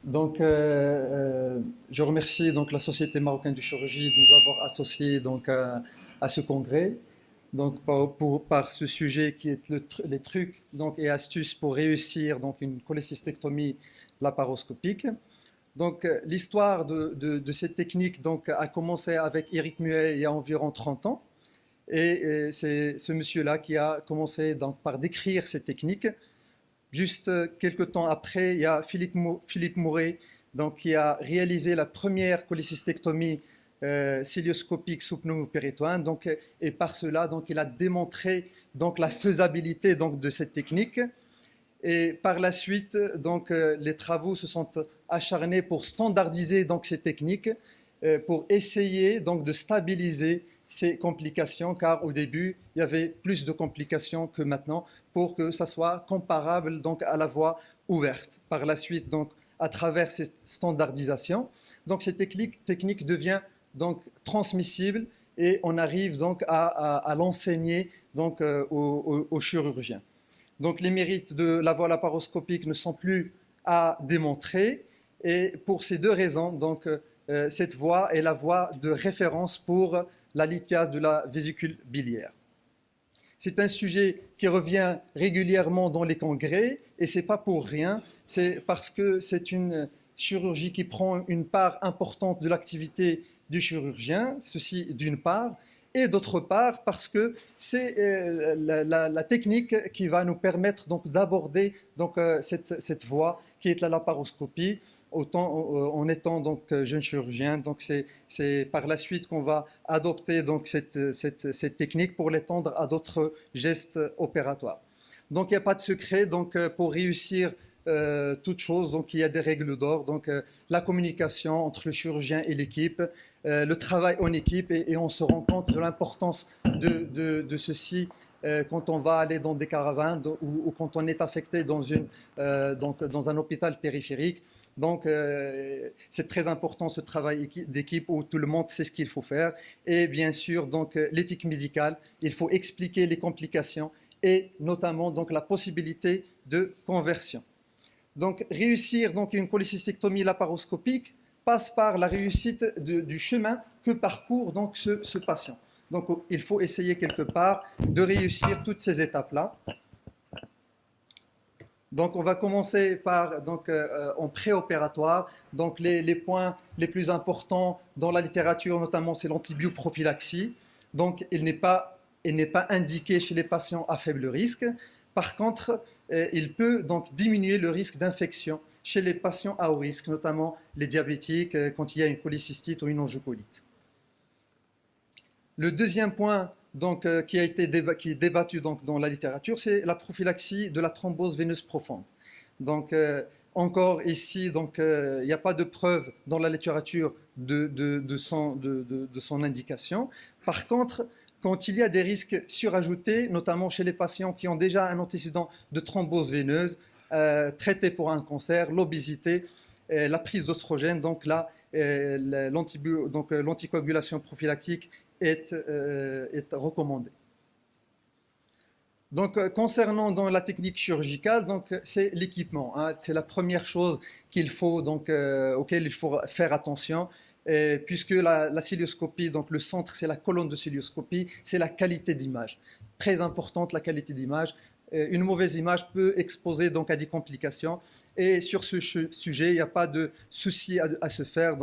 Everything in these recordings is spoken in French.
Je remercie donc la Société marocaine de chirurgie de nous avoir associés à ce congrès. Par ce sujet qui est les trucs et astuces pour réussir une cholécystectomie laparoscopique. L'histoire de cette technique a commencé avec Eric Muet il y a environ 30 ans. Et c'est ce monsieur-là qui a commencé par décrire cette technique. Juste quelques temps après, il y a Philippe Mouret qui a réalisé la première cholécystectomie cilioscopique sous pneumopéritoine. Et par cela, il a démontré la faisabilité de cette technique. Et par la suite, les travaux se sont acharnés pour standardiser ces techniques, pour essayer de stabiliser ces complications, car au début, il y avait plus de complications que maintenant, pour que ça soit comparable à la voie ouverte. Par la suite, à travers cette standardisation, cette technique devient transmissible et on arrive à l'enseigner aux chirurgiens. Les mérites de la voie laparoscopique ne sont plus à démontrer, et pour ces deux raisons, cette voie est la voie de référence pour la lithiase de la vésicule biliaire. C'est un sujet qui revient régulièrement dans les congrès, et ce n'est pas pour rien, c'est parce que c'est une chirurgie qui prend une part importante de l'activité du chirurgien, ceci d'une part, et d'autre part parce que c'est la technique qui va nous permettre d'aborder cette voie qui est la laparoscopie en étant jeune chirurgien. C'est par la suite qu'on va adopter cette technique pour l'étendre à d'autres gestes opératoires. Il n'y a pas de secret pour réussir toute chose, il y a des règles d'or, la communication entre le chirurgien et l'équipe, le travail en équipe, et on se rend compte de l'importance de ceci quand on va aller dans des caravanes ou quand on est affecté dans un hôpital périphérique. C'est très important ce travail d'équipe où tout le monde sait ce qu'il faut faire. Et bien sûr, l'éthique médicale, il faut expliquer les complications et notamment la possibilité de conversion. Réussir une cholécystectomie laparoscopique passe par la réussite du chemin que parcourt ce patient. Il faut essayer quelque part de réussir toutes ces étapes-là. On va commencer par en préopératoire. Les points les plus importants dans la littérature, notamment, c'est l'antibioprophylaxie. Il n'est pas indiqué chez les patients à faible risque. Par contre, il peut diminuer le risque d'infection chez les patients à haut risque, notamment les diabétiques, quand il y a une cholécystite ou une angiocolite. Le deuxième point qui est débattu dans la littérature, c'est la prophylaxie de la thrombose veineuse profonde. Encore ici, il n'y a pas de preuve dans la littérature de son indication. Par contre, quand il y a des risques surajoutés, notamment chez les patients qui ont déjà un antécédent de thrombose veineuse, traités pour un cancer, l'obésité, la prise d'oestrogène, l'anticoagulation prophylactique est recommandée. Concernant la technique chirurgicale, c'est l'équipement. C'est la première chose auquel il faut faire attention. Puisque la cilioscopie, le centre, c'est la colonne de cilioscopie, c'est la qualité d'image. Très importante, la qualité d'image. Une mauvaise image peut exposer à des complications. Et sur ce sujet, il n'y a pas de souci à se faire.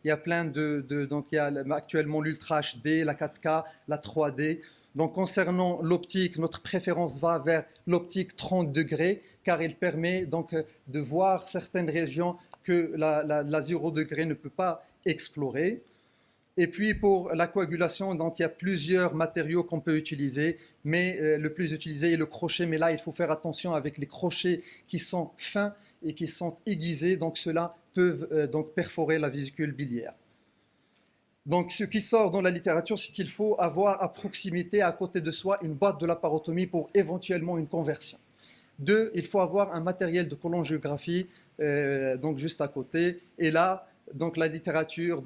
Il y a plein il y a actuellement l'Ultra HD, la 4K, la 3D. Concernant l'optique, notre préférence va vers l'optique 30 degrés, car elle permet de voir certaines régions que la 0 degré ne peut pas explorer. Et puis pour la coagulation, il y a plusieurs matériaux qu'on peut utiliser, mais le plus utilisé est le crochet. Mais là, il faut faire attention avec les crochets qui sont fins et qui sont aiguisés. Ceux-là peuvent perforer la vésicule biliaire. Ce qui sort dans la littérature, c'est qu'il faut avoir à proximité, à côté de soi, une boîte de laparotomie pour éventuellement une conversion. 2, il faut avoir un matériel de cholangiographie juste à côté. Et là, la littérature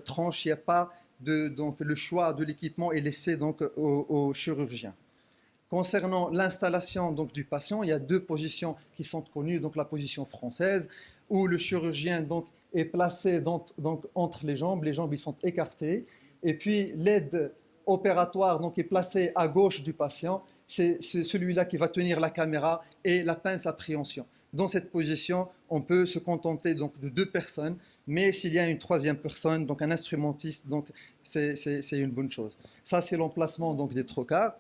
tranche, il n'y a pas le choix de l'équipement est laissé au chirurgien. Concernant l'installation du patient, il y a 2 positions qui sont connues. La position française, où le chirurgien donc, est placé donc, entre les jambes ils sont écartées, et puis l'aide opératoire donc, est placée à gauche du patient, c'est celui-là qui va tenir la caméra et la pince à préhension. Dans cette position, on peut se contenter donc, de 2 personnes, mais s'il y a une 3e personne, donc un instrumentiste, donc c'est une bonne chose. Ça, c'est l'emplacement donc, des trocars.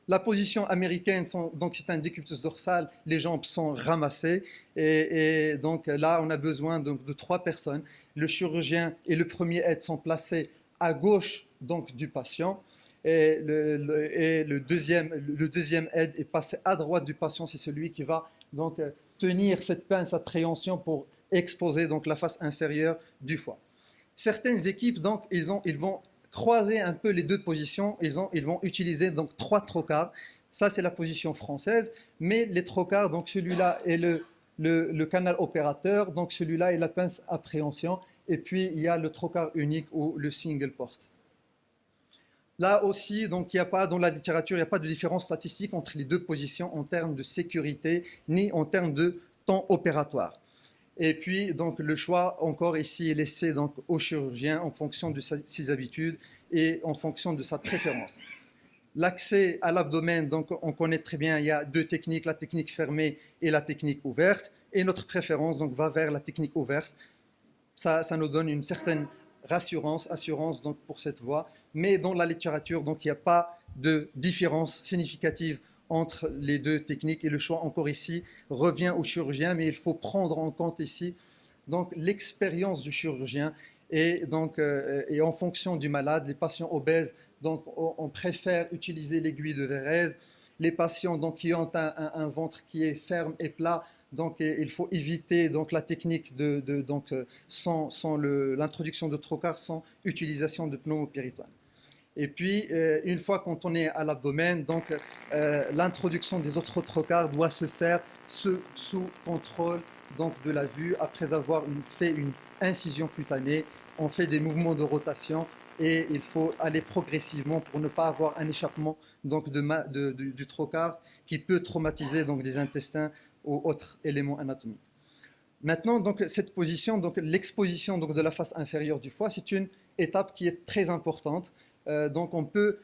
La position américaine, donc c'est un décubitus dorsal, les jambes sont ramassées et donc là on a besoin donc, de 3 personnes. Le chirurgien et le premier aide sont placés à gauche donc, du patient et le deuxième aide est passé à droite du patient, c'est celui qui va donc tenir cette pince à préhension pour exposer donc, la face inférieure du foie. Certaines équipes donc ils vont croiser un peu les 2 positions, ils vont utiliser donc 3 trocars. Ça, c'est la position française, mais les trocars, donc celui-là est le canal opérateur, donc celui-là est la pince à préhension, et puis il y a le trocar unique ou le single port. Là aussi, donc, dans la littérature, il n'y a pas de différence statistique entre les 2 positions en termes de sécurité, ni en termes de temps opératoire. Et puis, donc, le choix, encore ici, est laissé donc, au chirurgien en fonction de ses habitudes et en fonction de sa préférence. L'accès à l'abdomen, donc, on connaît très bien, il y a 2 techniques, la technique fermée et la technique ouverte. Et notre préférence donc, va vers la technique ouverte. Ça nous donne une certaine assurance donc, pour cette voie. Mais dans la littérature, donc, il n'y a pas de différence significative entre les 2 techniques et le choix encore ici revient au chirurgien, mais il faut prendre en compte ici donc l'expérience du chirurgien et en fonction du malade, les patients obèses donc on préfère utiliser l'aiguille de Vérèse, les patients donc qui ont un ventre qui est ferme et plat, donc il faut éviter donc la technique sans l'introduction de trocar, sans utilisation de pneumopéritoine. Et puis, une fois quand on est à l'abdomen, donc l'introduction des autres trocars doit se faire sous contrôle donc, de la vue. Après avoir fait une incision cutanée, on fait des mouvements de rotation et il faut aller progressivement pour ne pas avoir un échappement donc, du trocar qui peut traumatiser donc, des intestins ou autres éléments anatomiques. Maintenant, donc, cette position, donc, l'exposition donc, de la face inférieure du foie, c'est une étape qui est très importante. Donc on peut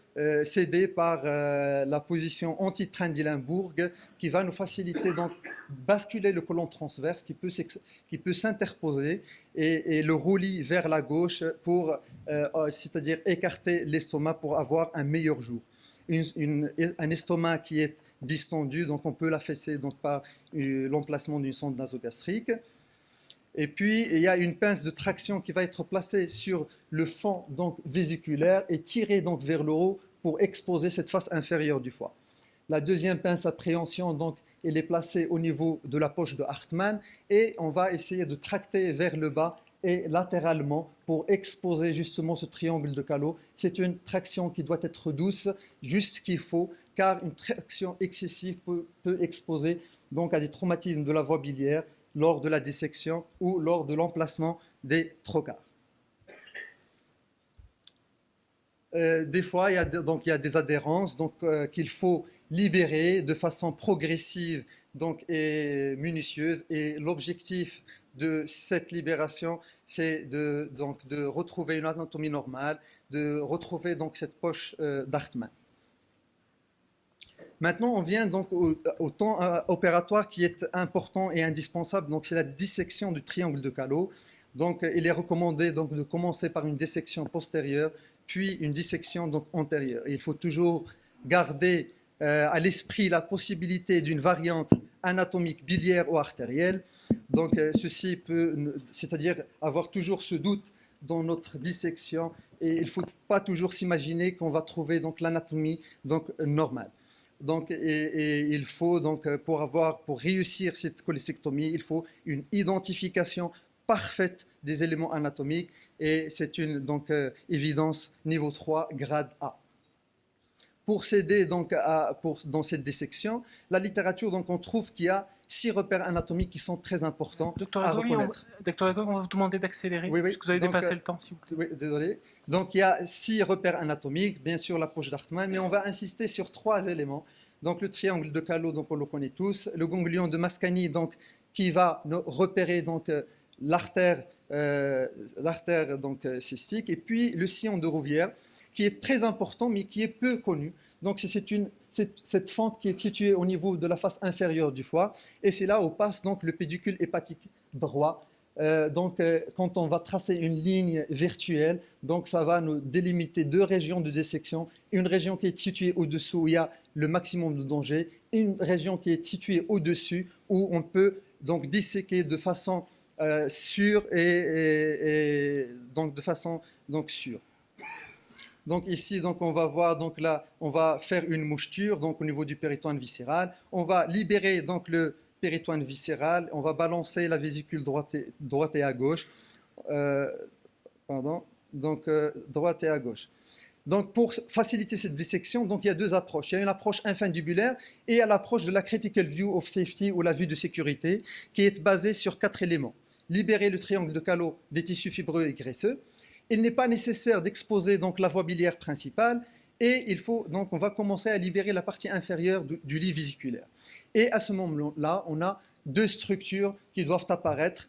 s'aider par la position anti-Trendelenburg qui va nous faciliter donc basculer le côlon transverse qui peut s'interposer et le roulis vers la gauche pour c'est-à-dire écarter l'estomac pour avoir un meilleur jour. Un estomac qui est distendu, donc on peut l'affaisser donc par l'emplacement d'une sonde nasogastrique. Et puis, il y a une pince de traction qui va être placée sur le fond donc, vésiculaire et tirée donc, vers le haut pour exposer cette face inférieure du foie. La deuxième pince à préhension, donc, elle est placée au niveau de la poche de Hartmann et on va essayer de tracter vers le bas et latéralement pour exposer justement ce triangle de Callot. C'est une traction qui doit être douce, juste ce qu'il faut, car une traction excessive peut exposer donc, à des traumatismes de la voie biliaire, lors de la dissection ou lors de l'emplacement des trocars. Des fois, il y a des adhérences qu'il faut libérer de façon progressive donc, et minutieuse. Et l'objectif de cette libération, c'est de retrouver une anatomie normale, de retrouver donc, cette poche d'Hartmann. Maintenant, on vient donc au temps opératoire qui est important et indispensable. Donc, c'est la dissection du triangle de Callot. Donc, il est recommandé donc, de commencer par une dissection postérieure, puis une dissection donc, antérieure. Et il faut toujours garder à l'esprit la possibilité d'une variante anatomique biliaire ou artérielle. Donc, ceci peut, c'est-à-dire avoir toujours ce doute dans notre dissection. Et il ne faut pas toujours s'imaginer qu'on va trouver donc, l'anatomie donc, normale. Donc, et il faut donc pour réussir cette cholecystectomie, il faut une identification parfaite des éléments anatomiques et c'est une donc évidence niveau 3 grade A. Pour s'aider donc dans cette dissection, la littérature donc on trouve qu'il y a 6 repères anatomiques qui sont très importants à reconnaître. Docteur Egor, on va vous demander d'accélérer, oui, parce que vous avez dépassé le temps. Oui, désolé. Donc il y a 6 repères anatomiques, bien sûr la poche d'Hartmann, mais on va insister sur 3 éléments. Donc le triangle de Callot, donc on le connaît tous, le ganglion de Mascagni, donc qui va repérer donc l'artère cystique, et puis le sillon de Rouvière, qui est très important, mais qui est peu connu. Donc, c'est cette fente qui est située au niveau de la face inférieure du foie, et c'est là où passe donc le pédicule hépatique droit. Quand on va tracer une ligne virtuelle, donc ça va nous délimiter deux régions de dissection, une région qui est située au-dessous où il y a le maximum de danger, et une région qui est située au-dessus où on peut donc disséquer de façon sûre et donc de façon donc sûre. Donc ici, donc on va voir, donc là, on va faire une moucheture donc au niveau du péritoine viscéral. On va libérer donc le péritoine viscéral. On va balancer la vésicule droite et à gauche. Droite et à gauche. Donc pour faciliter cette dissection, donc il y a deux approches. Il y a une approche infundibulaire et il y a l'approche de la critical view of safety ou la vue de sécurité qui est basée sur 4 éléments. Libérer le triangle de Callot des tissus fibreux et graisseux. Il n'est pas nécessaire d'exposer donc la voie biliaire principale et on va commencer à libérer la partie inférieure du lit vésiculaire. Et à ce moment-là, on a deux structures qui doivent apparaître,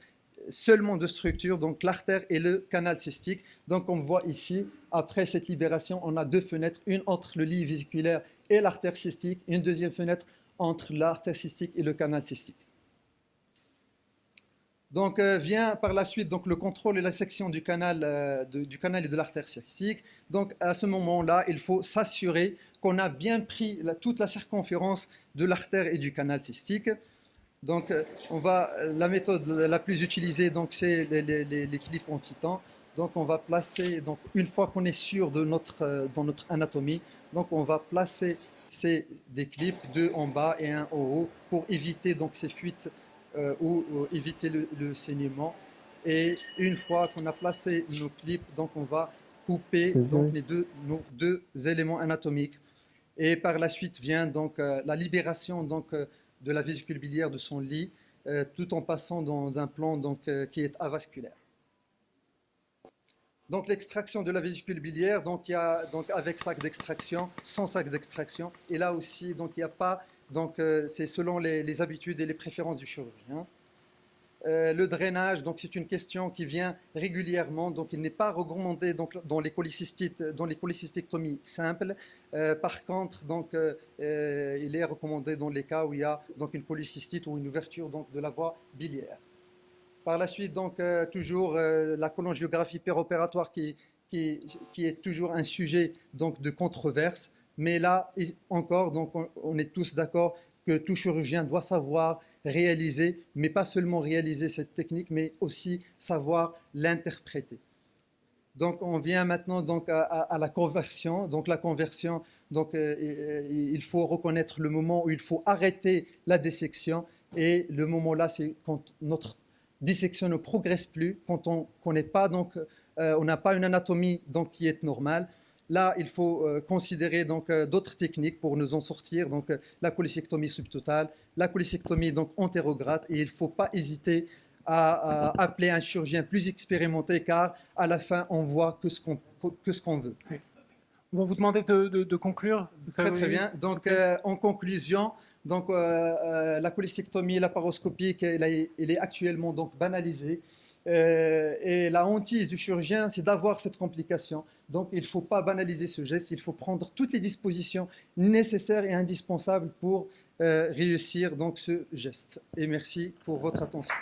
seulement deux structures, donc l'artère et le canal cystique. Donc on voit ici, après cette libération, on a deux fenêtres, une entre le lit vésiculaire et l'artère cystique, et une deuxième fenêtre entre l'artère cystique et le canal cystique. Donc vient par la suite donc, le contrôle et la section du canal et de l'artère cystique. Donc à ce moment-là, il faut s'assurer qu'on a bien pris toute la circonférence de l'artère et du canal cystique. Donc la méthode la plus utilisée, donc, c'est les clips en titan. Donc on va placer, donc, une fois qu'on est sûr dans notre anatomie, donc on va placer des clips, deux en bas et un en haut, pour éviter donc, ces fuites ou éviter le saignement. Et une fois qu'on a placé nos clips, donc on va couper donc, nos deux éléments anatomiques. Et par la suite vient donc la libération donc, de la vésicule biliaire de son lit, tout en passant dans un plan donc, qui est avasculaire. Donc l'extraction de la vésicule biliaire, donc il y a donc avec sac d'extraction, sans sac d'extraction, et là aussi donc il n'y a pas, donc c'est selon les habitudes et les préférences du chirurgien. Le drainage, donc c'est une question qui vient régulièrement, donc il n'est pas recommandé donc dans les cholécystectomies simples. Par contre, donc il est recommandé dans les cas où il y a donc une polycystite ou une ouverture donc de la voie biliaire. Par la suite, donc, toujours la cholangiographie péropératoire qui est toujours un sujet donc, de controverse. Mais là encore, donc, on est tous d'accord que tout chirurgien doit savoir réaliser, mais pas seulement réaliser cette technique, mais aussi savoir l'interpréter. Donc, on vient maintenant donc, à la conversion. Donc, la conversion, donc, il faut reconnaître le moment où il faut arrêter la dissection. Et le moment là, c'est quand notre dissection ne progresse plus, quand on n'a pas une anatomie donc, qui est normale. Là, il faut considérer donc, d'autres techniques pour nous en sortir, donc la cholécystectomie subtotale, la cholécystectomie donc antérograde, et il ne faut pas hésiter à appeler un chirurgien plus expérimenté, car à la fin, on voit que ce qu'on veut. Oui. On va vous demander de conclure. Très bien. Donc, en conclusion, donc, la cholécystectomie laparoscopique, elle est actuellement donc, banalisée. Et la hantise du chirurgien, c'est d'avoir cette complication. Donc, il ne faut pas banaliser ce geste, il faut prendre toutes les dispositions nécessaires et indispensables pour réussir donc, ce geste. Et merci pour votre attention.